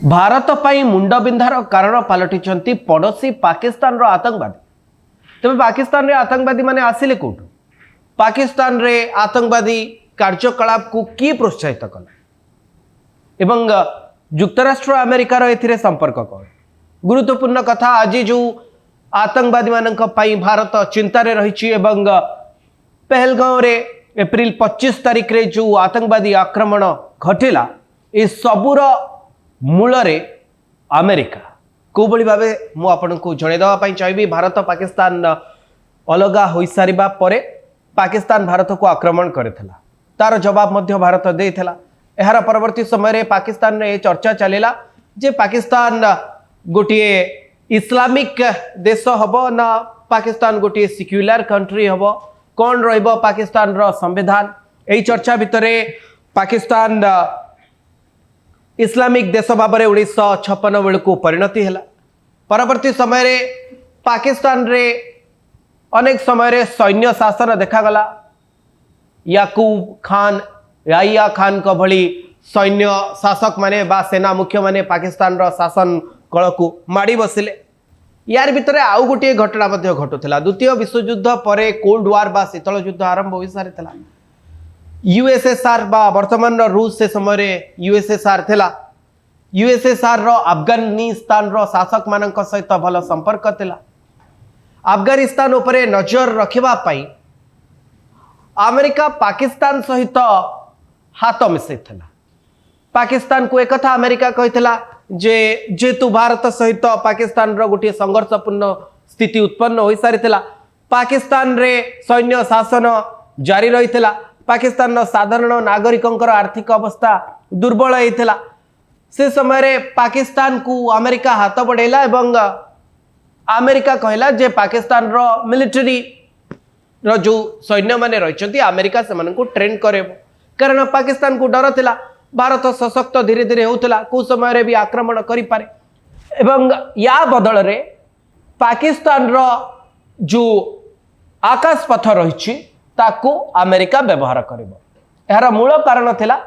भारत पर मुंडबिंधार कारण पलटि पड़ोशी पाकिस्तान रो आतंकवादी। तेज पाकिस्तान रे आतंकवादी माने आसिले कोठु? पाकिस्तान रे आतंकवादी कार्यकलाप को किए प्रोत्साहित कला एवं युक्तराष्ट्र अमेरिकार ए संपर्क कौन? गुरुत्वपूर्ण कथा आज जो आतंकवादी मानक पई भारत चिंतार रही एवं पहलगांव रे एप्रिल 25 तारिख रे जो आतंकवादी आक्रमण घटिला ए सबूर मूल अमेरिका को बड़ी भाव मुझे जनईदेवाई चाहिए। भारत पाकिस्तान अलगा हो सारिबा परे पाकिस्तान भारत को आक्रमण करथिला, तार जवाब मध्य भारत देथिला। एहार परवर्ती समय पाकिस्तान रे चर्चा चलेला जे पाकिस्तान गोटे इस्लामिक देश हबो ना पाकिस्तान गोटे सिक्युलर कंट्री हबो, कौन रहिबो पाकिस्तान रो संविधान। एही चर्चा भितरे पाकिस्तान इस्लामिक देश भाव में 1956 बेलू परिणति है। परवर्ती समय रे पाकिस्तान रे अनेक समय रे सैन्य शासन देखागला। याकूब खान, याहिया खान को भली सैन्य शासक माने बा सेना मुख्य माने पाकिस्तान रो शासन कल को माड़ी बसिले। यार भितर आउ गोटे घटना घटुला। द्वितीय विश्वयुद्ध पर कोल्ड वार बा शीतल युद्ध आरंभ हो सारी। यूएसएसआर बा वर्तमान रूस से समय यूएसएसआर थिला। यूएसएसआर रो अफगानिस्तान रो शासक मानक सहित भल संपर्क थिला। अफगानिस्तान उपरे नजर रखिबा पई अमेरिका पाकिस्तान सहित हाथ मिसई थिला। पाकिस्तान को एक कथा अमेरिका कहिथिला जे जेतु भारत सहित पाकिस्तान रो गोटे संघर्षपूर्ण स्थिति उत्पन्न हो सारी थिला। पाकिस्तान रे सैन्य शासन जारी रही। पाकिस्तान साधारण नागरिकों आर्थिक अवस्था दुर्बल होता। से समय रे पाकिस्तान को अमेरिका हाथ बढ़ेला एवं अमेरिका कहला जे पाकिस्तान रो मिलिटरी रो जो सैन्य माने रही अमेरिका से ट्रेन करेबो। कारण पाकिस्तान को डर थिला भारत सशक्त धीरे धीरे होता, को समय रे भी आक्रमण करि पारे। एवं या बदल रे पाकिस्तान रो जो आकाश पथ रही ताकू अमेरिका व्यवहार करिबो। यार मूल कारण थिला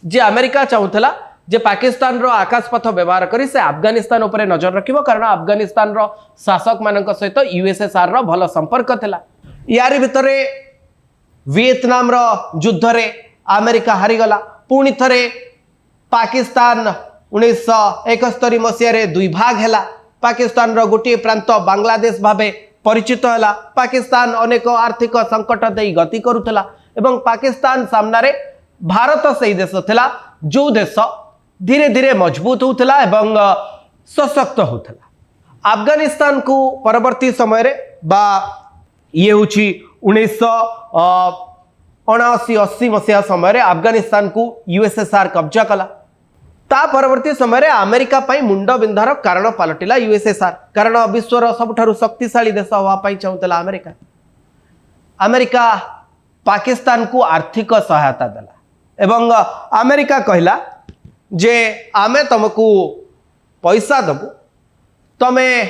जे अमेरिका चाहूला जे पाकिस्तान रो आकाश पथ व्यवहार करी से अफगानिस्तान उपरे नजर रखिबो। कारण अफगानिस्तान रो शासक मानक सहित यूएसएसआर रो भल संपर्क थिला। यारी भितरे वियतनाम रो युद्ध रे अमेरिका हारिगला। पुणी थरे पाकिस्तान 1971 मसीह रे दुई भाग हैला। पाकिस्तान रो गोटे प्रांत बांग्लादेश भाबे परिचित है। पाकिस्तान अनेक आर्थिक संकट दे गति करुला एवं पाकिस्तान सामना रे भारत से देश थिला जो देश धीरे धीरे मजबूत होता एवं सशक्त होता। अफगानिस्तान को परवर्ती समय रे बा ये हूँ 1979-80 मसीहा समय अफगानिस्तान को यूएसएसआर कब्जा कला। ता परवर्ती समय रे अमेरिका पई मुंड बिंधार कारण पलटिला यूएसएसआर। कारण विश्वर सबुठारु शक्तिशाली देश हवा पई चाहूला अमेरिका। अमेरिका पाकिस्तान को आर्थिक सहायता देला एवं अमेरिका कहला जे आमे तुमको पैसा दबु, तमे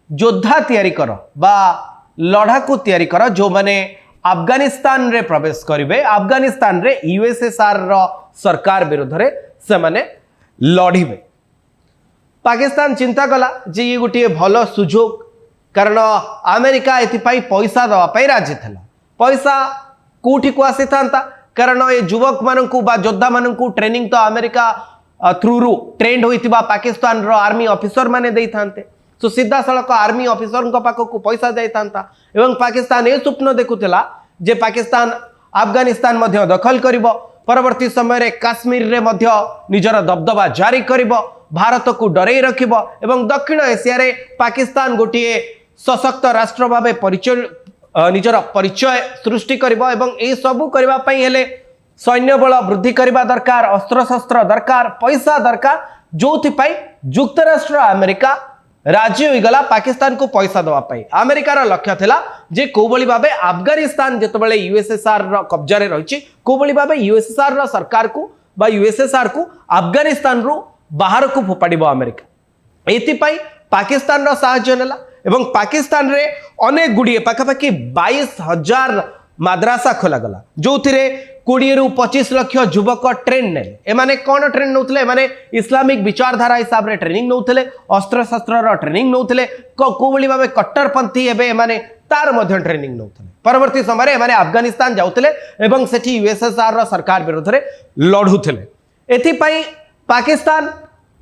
योद्धा तैयारी कर बा लड़ाकू तैयारी कर जो माने अफगानिस्तान रे प्रवेश करिवे। अफगानिस्तान रे यूएसएसआर रो सरकार विरोध रे से माने लड़िबे। पाकिस्तान चिंता कला जे ये गोटे भल सुजोग। कारण अमेरिका एथिपाई पैसा दवाई राजी था। पैसा कोठी को आसी था कारण ये युवक मानू बा योद्धा मानू ट्रेनिंग तो अमेरिका थ्रू ट्रेंड होइतिबा पाकिस्तान रो आर्मी ऑफिसर माने देई थांते। सो सीधा सड़क आर्मी ऑफिसर पाखक पैसा जाई थांता एवं पाकिस्तान ये स्वप्न देखुला जे पाकिस्तान अफगानिस्तान मध्य दखल करिबो। परवर्ती समय रे काश्मीर रे मध्य निजर दबदबा जारी करिबो, भारत को डरई रखिबो एवं दक्षिण एशिया रे पाकिस्तान गोटे सशक्त राष्ट्र भावे परिचय निजर परिचय सृष्टि करिबो। एवं ए सबु करबा पई हेले सैन्य बल वृद्धि करबा दरकार, अस्त्र शस्त्र दरकार, पैसा दरकार, जोथि पई युक्तराष्ट्र अमेरिका राजी हो गला पाकिस्तान को पैसा दवा पाई। अमेरिकार लक्ष्य थिला जे कोबली भाबे अफगानिस्तान जेतबेले यूएसएसआर रो कब्जा रे रहिछि, कोबली भाबे यूएसएसआर रो सरकार को बा यूएसएसआर को अफगानिस्तान रो बाहर को फोपाडिबो अमेरिका। एति पई पाकिस्तान रो सहायता नेला एवं पाकिस्तान रे अनेक गुडिए पाखापाखि 22,000 माद्रासा खोला गला जो 20 ରୁ 25 लाख युवक ट्रेन ने एमाने कौन ट्रेन नौथिले एमाने इस्लामिक विचारधारा हिसाब रे ट्रेनिंग नौथिले अस्त्र शस्त्र ट्रेनिंग नौथिले कोबली भाबे कट्टरपंथी एबे एमाने तार मध्य ट्रेनिंग नौथिले परवर्ती समय एमाने अफगानिस्तान जाउथिले एवं सेठी यूएसएसआर रो सरकार विरोध रे लढुथिले एथि पई पाकिस्तान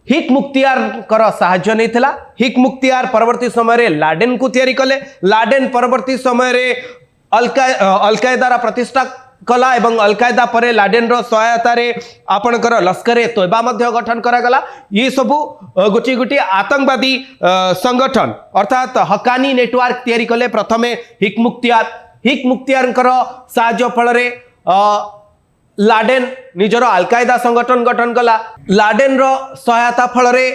हिक मुख्तियार कर साहाय्य नहीं हिक मुख्तियार परवर्ती समय लाडेन को तैयारी कले लाडेन परवर्ती समय अलकायदार प्रतिष्ठा कला एवं अलकायदा परे लाडेन रो सहायता रे आपणकर लश्करे तोयबा मध्य गठन करागला ये सबु गोटी गोटी आतंकवादी संगठन अर्थात हकानी नेटवर्क तैयारी कले प्रथमे हिक मुख्तियार साहाय्य फल रे लाडेन निजर अलकायदा संगठन गठन कला लाडेन रो सहायता फल रे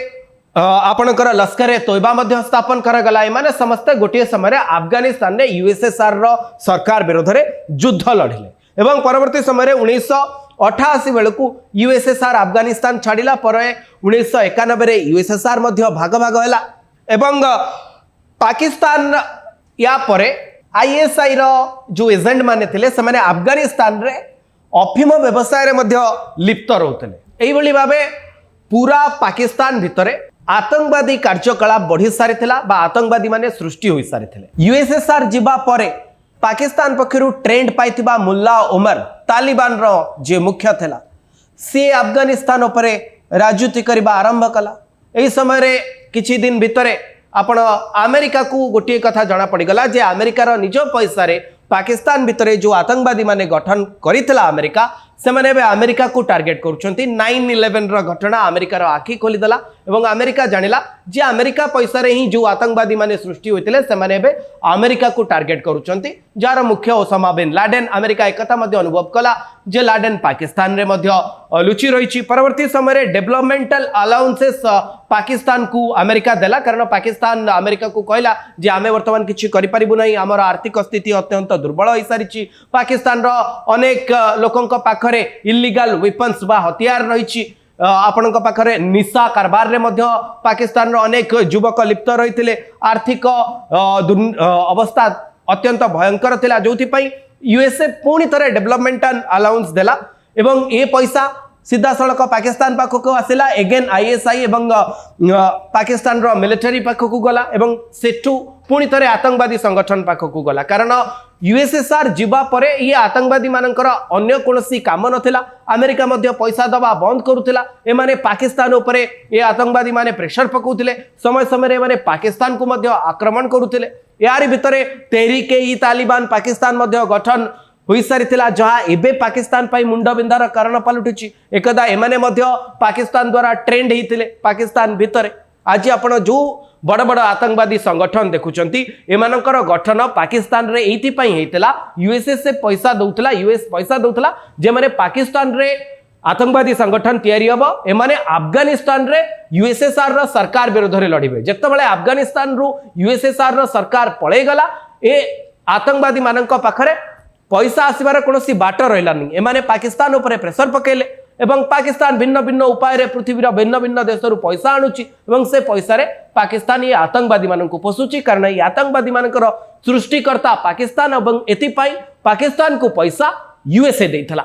आपणकर लश्करे तोयबा मध्य स्थापन करागला एमाने समस्त गोटे समय अफगानिस्तान ने यूएसएसआर रो सरकार विरोध रे युद्ध लढिले एवं परवर्ती समय 1988 बेलू यूएसएसआर अफगानिस्तान छाड़िला पर 1991 रे यूएसएसआर मध्य भाग भाग हैला एवं पाकिस्तान या परे आईएसआई रो जो एजेंट माने थिले से माने अफगानिस्तान रे अफिम व्यवसाय रे मध्य लिप्त रहउतले एई भली भाबे पूरा पाकिस्तान भितरे आतंकवादी कार्यकलाप बढ़ी सारिथिला बा आतंकवादी माने सृष्टि होई सारिथिले यूएसएसआर जिबा परे पाकिस्तान पक्षरु ट्रेंड पाइथिबा मुल्ला उमर तालिबान रो जे मुख्य थिला से अफगानिस्तान उपरे राजनीति करबा आरंभ कला एई समय रे किछि दिन भितरे आपण अमेरिका को गोटे कथा जना पड़ी गला जे अमेरिका रो निज पैसा रे पाकिस्तान भितरे जो आतंकवादी माने गठन करितला अमेरिका से माने बे अमेरिका को टार्गेट करूछंती 9/11 रो घटना अमेरिका रो आखी खोली दला एवं अमेरिका जानिला जे अमेरिका पैसा रे ही जो आतंकवादी माने सृष्टि होइतिले से माने बे अमेरिका को टार्गेट करूछंती जार मुख्य ओसामा बिन लाडेन अमेरिका एकता मध्य अनुभव कला जे लाडेन पाकिस्तान रे मध्य लुचि रहिछि परवर्ती समय रे डेवलपमेंटल अलाउंसेस पाकिस्तान को अमेरिका देला कारण पाकिस्तान अमेरिका को कहला जे आमे वर्तमान किछि करि परिबु नै हमर आर्थिक स्थिति अत्यंत दुर्बल होई सारिछि पाकिस्तान रो अनेक लोकंक पाखरे इल्लीगल वेपन्स बा हथियार रहिछि आपणक पाखरे निशा कारबार रे मध्य पाकिस्तान रो अनेक युवक लिप्त रहिथिले आर्थिक अवस्था अत्यंत भयंकर थिला जोथि पई यूएसए पुणी थरे डेवलपमेंटल अलाउंस देला एवं ए पैसा सीधा सड़क पाकिस्तान पाखक आसिला एगेन आईएसआई एवं पाकिस्तान रो मिलिटरी पाखक गला एवं सेठू पुणी थरे आतंकवादी संगठन पाखक गला कारण यूएसएसआर जीवा परे ये आतंकवादी मानकर अन्य कोनोसी काम नथिला अमेरिका मध्य पैसा दबा बंद करूथिला एमाने पाकिस्तान उपरे ये आतंकवादी माने प्रेशर पकाउथिले समय समय रे माने पाकिस्तान को मध्य आक्रमण करूथिले यारी भितरे तहरीक-ए-तालिबान पाकिस्तान मध्य गठन होई सारिथिला जहा एबे पाकिस्तान पाई मुंड बिंदार कारण पालुटिछि एकदा एमाने मध्य पाकिस्तान द्वारा ट्रेंड हेतिले पाकिस्तान भितरे आज आपण जो बड़ बड़ आतंकवादी संगठन देखुचंती एमानकर गठन पाकिस्तान रे एथि पई हेतिला यूएसए से पैसा दउतला यूएस पैसा दउतला जे माने पाकिस्तान रे आतंकवादी संगठन तैयारी हबो एमाने अफगानिस्तान रे यूएसएसआर रो सरकार विरोध रे लढिबे जेतेबेले अफगानिस्तान रो यूएसएसआर रो सरकार पळे गला ए आतंकवादी मानक पाखरे पैसा आसीबार कोनोसी बाट रहिलानी एमाने पाकिस्तान उपरे प्रेशर पकेले एवं पाकिस्तान भिन्न भिन्न उपाय रे पृथ्वीर भिन्न भिन्न देशरु पैसा आणुची एवं से पैसा रे पाकिस्तान ये आतंकवादी मानकु पोसुची कारण ये आतंकवादी मानकर सृष्टिकर्ता पाकिस्तान एवं एथि पई पाकिस्तान को पैसा यूएसए देइथला